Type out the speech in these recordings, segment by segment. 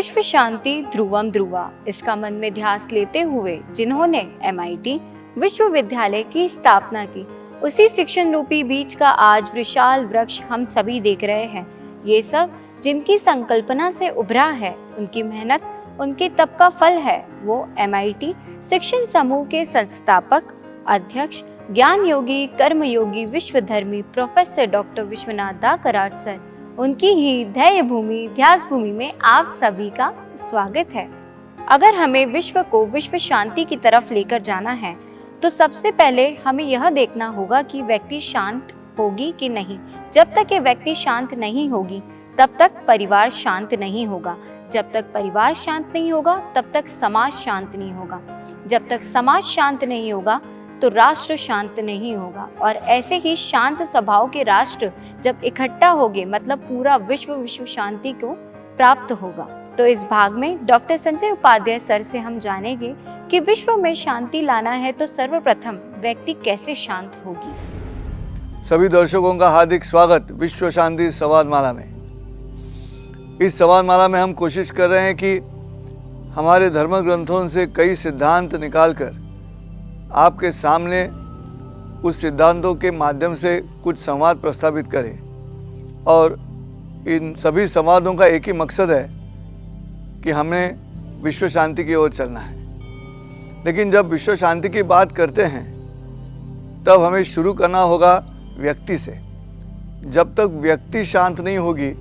विश्व शांति ध्रुवम ध्रुवा, इसका मन में ध्यास लेते हुए जिन्होंने MIT विश्वविद्यालय की स्थापना की, उसी शिक्षण रूपी बीज का आज विशाल वृक्ष हम सभी देख रहे हैं। ये सब जिनकी संकल्पना से उभरा है, उनकी मेहनत, उनके तप का फल है। वो MIT शिक्षण समूह के संस्थापक, अध्यक्ष, ज्ञान योगी, कर्म योगी, विश्वधर्मी प्रोफेसर डॉक्टर विश्वनाथ दा कराड सर, उनकी ही ध्येय भूमि ध्यास भूमि में आप सभी का स्वागत है। अगर हमें विश्व को विश्व शांति की तरफ लेकर जाना है तो सबसे पहले हमें यह देखना होगा कि व्यक्ति शांत होगी कि नहीं। जब तक ये व्यक्ति शांत नहीं होगी तब तक परिवार शांत नहीं होगा। जब तक परिवार शांत नहीं होगा तब तक समाज शांत नहीं होगा। जब तक समाज शांत नहीं होगा तो राष्ट्र शांत नहीं होगा। और ऐसे ही शांत स्वभाव के राष्ट्र जब इकट्ठा होंगे, मतलब पूरा विश्व शांति को प्राप्त होगा। तो इस भाग में डॉक्टर संजय उपाध्याय सर से हम जानेंगे कि विश्व में शांति लाना है तो सर्वप्रथम व्यक्ति कैसे शांत होगी। सभी दर्शकों का हार्दिक स्वागत विश्व शांति संवादमाला में। इस संवादमाला में हम कोशिश कर रहे हैं कि हमारे धर्म ग्रंथों से कई सिद्धांत निकालकर आपके सामने उस सिद्धांतों के माध्यम से कुछ संवाद प्रस्तावित करें। और इन सभी संवादों का एक ही मकसद है कि हमें विश्व शांति की ओर चलना है। लेकिन जब विश्व शांति की बात करते हैं तब हमें शुरू करना होगा व्यक्ति से। जब तक व्यक्ति शांत नहीं होगी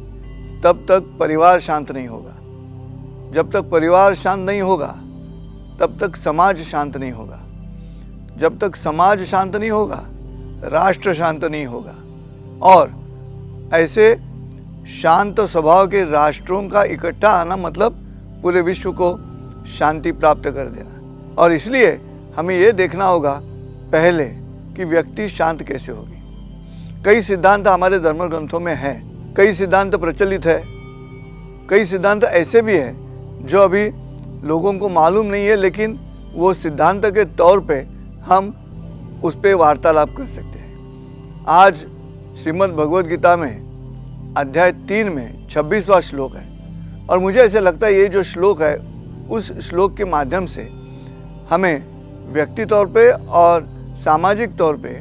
तब तक परिवार शांत नहीं होगा। जब तक परिवार शांत नहीं होगा तब तक समाज शांत नहीं होगा। जब तक समाज शांत नहीं होगा राष्ट्र शांत नहीं होगा। और ऐसे शांत स्वभाव के राष्ट्रों का इकट्ठा आना मतलब पूरे विश्व को शांति प्राप्त कर देना। और इसलिए हमें ये देखना होगा पहले कि व्यक्ति शांत कैसे होगी। कई सिद्धांत हमारे धर्म ग्रंथों में हैं, कई सिद्धांत प्रचलित है, कई सिद्धांत ऐसे भी हैं जो अभी लोगों को मालूम नहीं है, लेकिन वो सिद्धांत के तौर पे हम उस पर वार्तालाप कर सकते हैं। आज श्रीमद् भगवद गीता में अध्याय 3 में 26वां श्लोक है। और मुझे ऐसे लगता है ये जो श्लोक है उस श्लोक के माध्यम से हमें व्यक्ति तौर पे और सामाजिक तौर पे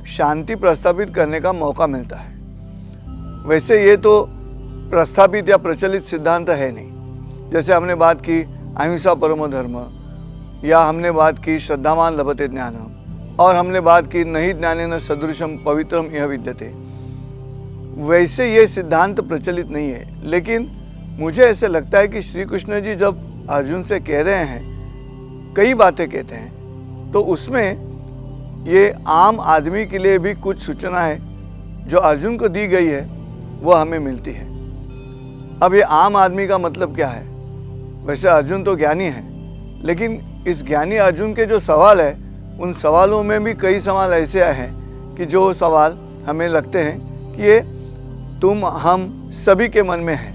शांति प्रस्तावित करने का मौका मिलता है। वैसे ये तो प्रस्तावित या प्रचलित सिद्धांत है नहीं। जैसे हमने बात की अहिंसा परमो धर्म, या हमने बात की श्रद्धावान लभते ज्ञानम, और हमने बात की नहीं ज्ञानेन सदृशम पवित्रम यह विद्यते। वैसे ये सिद्धांत प्रचलित नहीं है। लेकिन मुझे ऐसे लगता है कि श्री कृष्ण जी जब अर्जुन से कह रहे हैं, कई बातें कहते हैं, तो उसमें ये आम आदमी के लिए भी कुछ सूचना है जो अर्जुन को दी गई है वो हमें मिलती है। अब ये आम आदमी का मतलब क्या है? वैसे अर्जुन तो ज्ञानी है, लेकिन इस ज्ञानी अर्जुन के जो सवाल है उन सवालों में भी कई सवाल ऐसे हैं कि जो सवाल हमें लगते हैं कि ये तुम हम सभी के मन में है।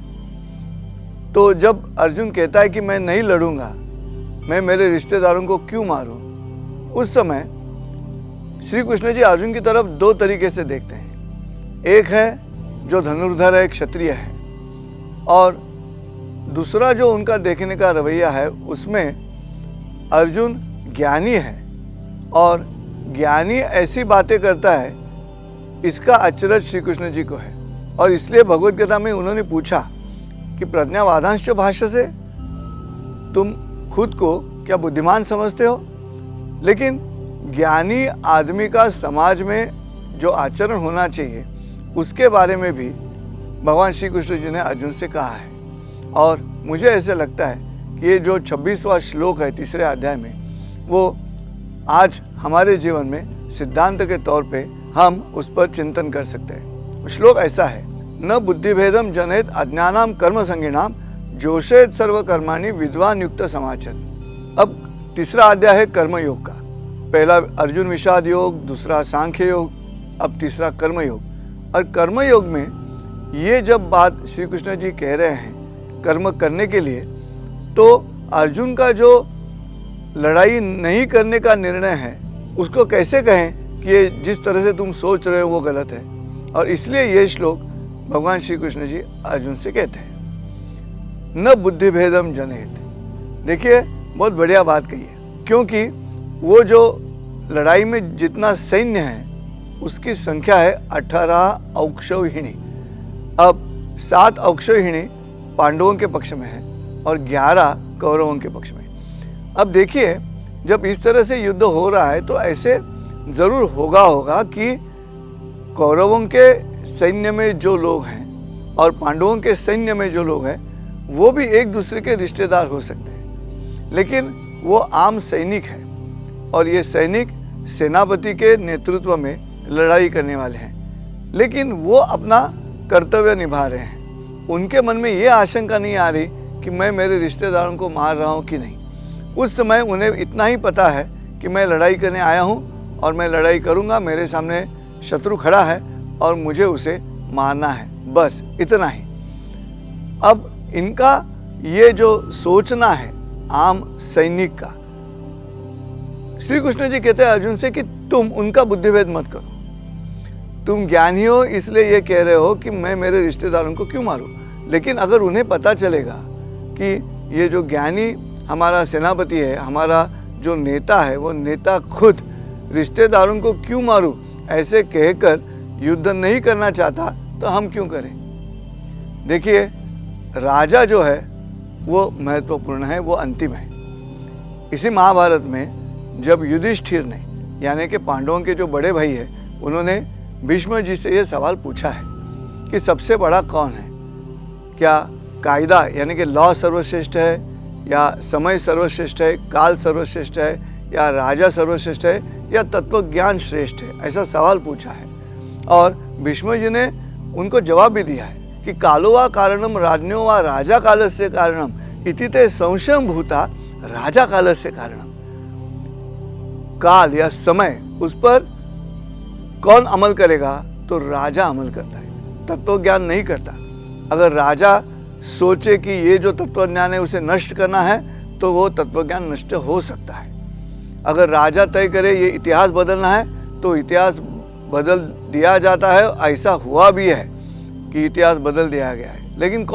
तो जब अर्जुन कहता है कि मैं नहीं लड़ूंगा, मैं मेरे रिश्तेदारों को क्यों मारूं, उस समय श्री कृष्ण जी अर्जुन की तरफ दो तरीके से देखते हैं। एक है जो धनुर्धर है, क्षत्रिय है, और दूसरा जो उनका देखने का रवैया है उसमें अर्जुन ज्ञानी है और ज्ञानी ऐसी बातें करता है, इसका अचरज श्री कृष्ण जी को है। और इसलिए भगवद गीता में उन्होंने पूछा कि प्रज्ञावादांश भाष्य से तुम खुद को क्या बुद्धिमान समझते हो? लेकिन ज्ञानी आदमी का समाज में जो आचरण होना चाहिए उसके बारे में भी भगवान श्री कृष्ण जी ने अर्जुन से कहा है। और मुझे ऐसे लगता है कि ये जो 26वां श्लोक है तीसरे अध्याय में, वो आज हमारे जीवन में सिद्धांत के तौर पे हम उस पर चिंतन कर सकते हैं। श्लोक ऐसा है, न बुद्धिभेदम जनेत अज्ञानाम कर्म संगीनाम जोशेत सर्व कर्माणि विद्वान युक्त समाचर। अब तीसरा अध्याय है कर्मयोग का। पहला अर्जुन विषाद योग, दूसरा सांख्य योग, अब तीसरा कर्मयोग। और कर्मयोग में ये जब बात श्री कृष्ण जी कह रहे हैं कर्म करने के लिए, तो अर्जुन का जो लड़ाई नहीं करने का निर्णय है उसको कैसे कहें कि ये जिस तरह से तुम सोच रहे हो वो गलत है। और इसलिए ये श्लोक भगवान श्री कृष्ण जी अर्जुन से कहते हैं। न बुद्धिभेदम जनयेत। देखिए बहुत बढ़िया बात कही है, क्योंकि वो जो लड़ाई में जितना सैन्य है उसकी संख्या है 18 औक्षौहिणी। अब 7 औक्षौहिणी पांडवों के पक्ष में है और 11 कौरवों के पक्ष में। अब देखिए जब इस तरह से युद्ध हो रहा है तो ऐसे जरूर होगा कि कौरवों के सैन्य में जो लोग हैं और पांडवों के सैन्य में जो लोग हैं वो भी एक दूसरे के रिश्तेदार हो सकते हैं, लेकिन वो आम सैनिक है और ये सैनिक सेनापति के नेतृत्व में लड़ाई करने वाले हैं, लेकिन वो अपना कर्तव्य निभा रहे हैं। उनके मन में ये आशंका नहीं आ रही कि मैं मेरे रिश्तेदारों को मार रहा हूँ कि नहीं। उस समय उन्हें इतना ही पता है कि मैं लड़ाई करने आया हूँ और मैं लड़ाई करूँगा, मेरे सामने शत्रु खड़ा है और मुझे उसे मारना है, बस इतना ही। अब इनका ये जो सोचना है आम सैनिक का, श्री कृष्ण जी कहते हैं अर्जुन से कि तुम उनका बुद्धिभेद मत करो। तुम ज्ञानी हो इसलिए ये कह रहे हो कि मैं मेरे रिश्तेदारों को क्यों मारूं, लेकिन अगर उन्हें पता चलेगा कि ये जो ज्ञानी हमारा सेनापति है, हमारा जो नेता है, वो नेता खुद रिश्तेदारों को क्यों मारूं ऐसे कहकर युद्ध नहीं करना चाहता, तो हम क्यों करें। देखिए राजा जो है वो महत्वपूर्ण है, वो अंतिम है। इसी महाभारत में जब युधिष्ठिर ने यानी कि पांडवों के जो बड़े भाई हैं उन्होंने भीष्म जी से ये सवाल पूछा है कि सबसे बड़ा कौन है, क्या कायदा यानी कि लॉ सर्वश्रेष्ठ है, या समय सर्वश्रेष्ठ है, काल सर्वश्रेष्ठ है, या राजा सर्वश्रेष्ठ है, या तत्वज्ञान श्रेष्ठ है, ऐसा सवाल पूछा है। और भीष्म जी ने उनको जवाब भी दिया है कि कालो वा कारणम राज्ञो वा राजा कालस्य कारणम इति ते संशयं भूता राजा कालस्य कारणम। काल या समय उस पर कौन अमल करेगा, तो राजा अमल करता है, तत्वज्ञान नहीं करता। अगर राजा सोचे कि ये जो तत्वज्ञान है उसे नष्ट करना है तो वो तत्वज्ञान नष्ट हो सकता है। अगर राजा तय करे ये इतिहास बदलना है तो इतिहास बदल दिया जाता है, ऐसा हुआ भी है कि इतिहास बदल दिया गया है, लेकिन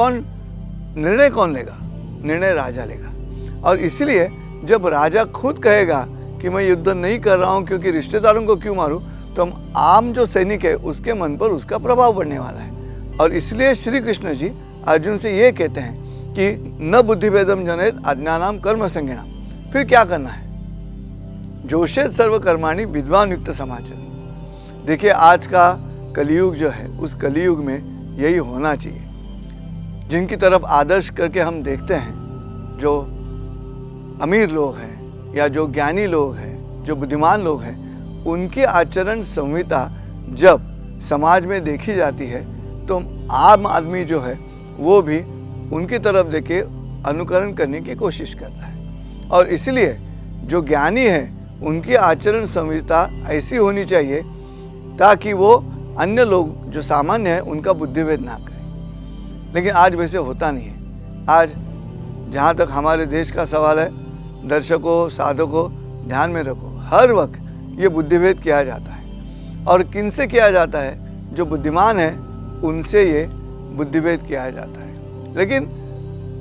निर्णय कौन लेगा, निर्णय राजा लेगा। और इसलिए जब राजा खुद कहेगा कि मैं युद्ध नहीं कर रहा हूँ क्योंकि रिश्तेदारों को क्यों मारूं, तो हम आम जो सैनिक है उसके मन पर उसका प्रभाव पड़ने वाला है। और इसलिए श्री कृष्ण जी अर्जुन से ये कहते हैं कि न बुद्धिभेदम जनयेत अज्ञानाम कर्म संज्ञानाम। फिर क्या करना है, जोषेत सर्व कर्माणि विद्वान युक्त समाचर। देखिए आज का कलयुग जो है उस कलयुग में यही होना चाहिए। जिनकी तरफ आदर्श करके हम देखते हैं, जो अमीर लोग हैं या जो ज्ञानी लोग हैं, जो बुद्धिमान लोग हैं, उनकी आचरण संहिता जब समाज में देखी जाती है तो आम आदमी जो है वो भी उनकी तरफ देखे अनुकरण करने की कोशिश करता है। और इसलिए जो ज्ञानी है उनकी आचरण संहिता ऐसी होनी चाहिए ताकि वो अन्य लोग जो सामान्य है उनका बुद्धिभेद ना करें। लेकिन आज वैसे होता नहीं है। आज जहाँ तक हमारे देश का सवाल है, दर्शकों साधकों ध्यान में रखो, हर वक्त ये बुद्धिभेद किया जाता है। और किन से किया जाता है, जो बुद्धिमान है उनसे ये बुद्धिभेद किया जाता है। लेकिन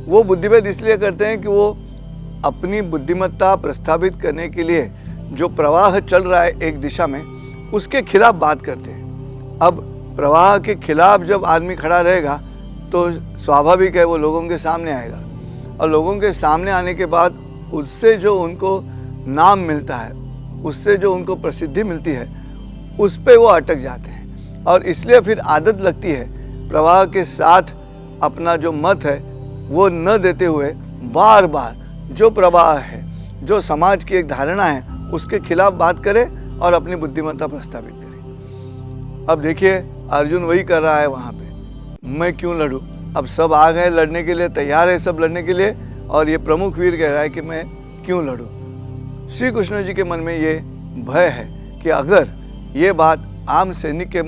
वो बुद्धिभेद इसलिए करते हैं कि वो अपनी बुद्धिमत्ता प्रस्थापित करने के लिए जो प्रवाह चल रहा है एक दिशा में, उसके खिलाफ बात करते हैं। अब प्रवाह के खिलाफ जब आदमी खड़ा रहेगा तो स्वाभाविक है वो लोगों के सामने आएगा, और लोगों के सामने आने के बाद उससे जो उनको नाम मिलता है, उससे जो उनको प्रसिद्धि मिलती है, उस पे वो अटक जाते हैं। और इसलिए फिर आदत लगती है प्रवाह के साथ अपना जो मत है वो न देते हुए बार बार जो प्रवाह है, जो समाज की एक धारणा है, उसके खिलाफ बात करे और अपनी बुद्धिमत्ता प्रस्थापित करे। अब देखिए अर्जुन वही कर रहा है वहाँ पे, मैं क्यों लड़ूं। अब सब आ गए लड़ने के लिए, तैयार है सब लड़ने के लिए, और ये प्रमुख वीर कह रहा है कि मैं क्यों लड़ूं। श्री कृष्ण जी के मन में ये भय है कि अगर ये बात आम सैनिक के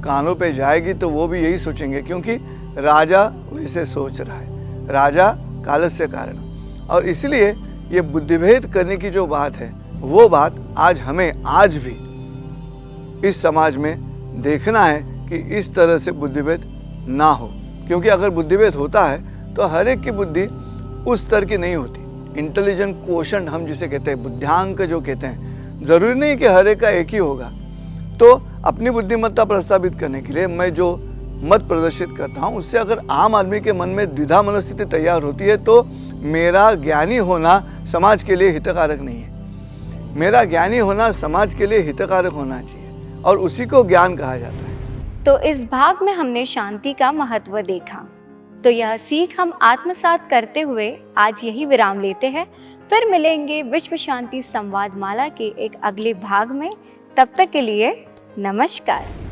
कानों पे जाएगी तो वो भी यही सोचेंगे, क्योंकि राजा वैसे सोच रहा है, राजा कालस्य कारण। और इसलिए ये बुद्धिभेद करने की जो बात है वो बात आज हमें आज भी इस समाज में देखना है कि इस तरह से बुद्धिभेद ना हो। क्योंकि अगर बुद्धिभेद होता है तो हर एक की बुद्धि उस स्तर की नहीं होती। इंटेलिजेंट क्वोशंट हम जिसे कहते हैं, बुद्धियांक जो कहते हैं, ज़रूरी नहीं कि हर एक का एक ही होगा। तो अपनी बुद्धिमत्ता प्रस्तावित करने के लिए मैं जो मत प्रदर्शित करता हूँ, उससे अगर आम आदमी के मन में द्विधा मनोस्थिति तैयार होती है तो मेरा ज्ञानी होना समाज के लिए हितकारक नहीं है। मेरा ज्ञानी होना समाज के लिए हितकारक होना चाहिए और उसी को ज्ञान कहा जाता है। तो इस भाग में हमने शांति का महत्व देखा। तो यह सीख हम आत्मसात करते हुए आज यही विराम लेते हैं। फिर मिलेंगे विश्व शांति संवाद माला के एक अगले भाग में। तब तक के लिए नमस्कार।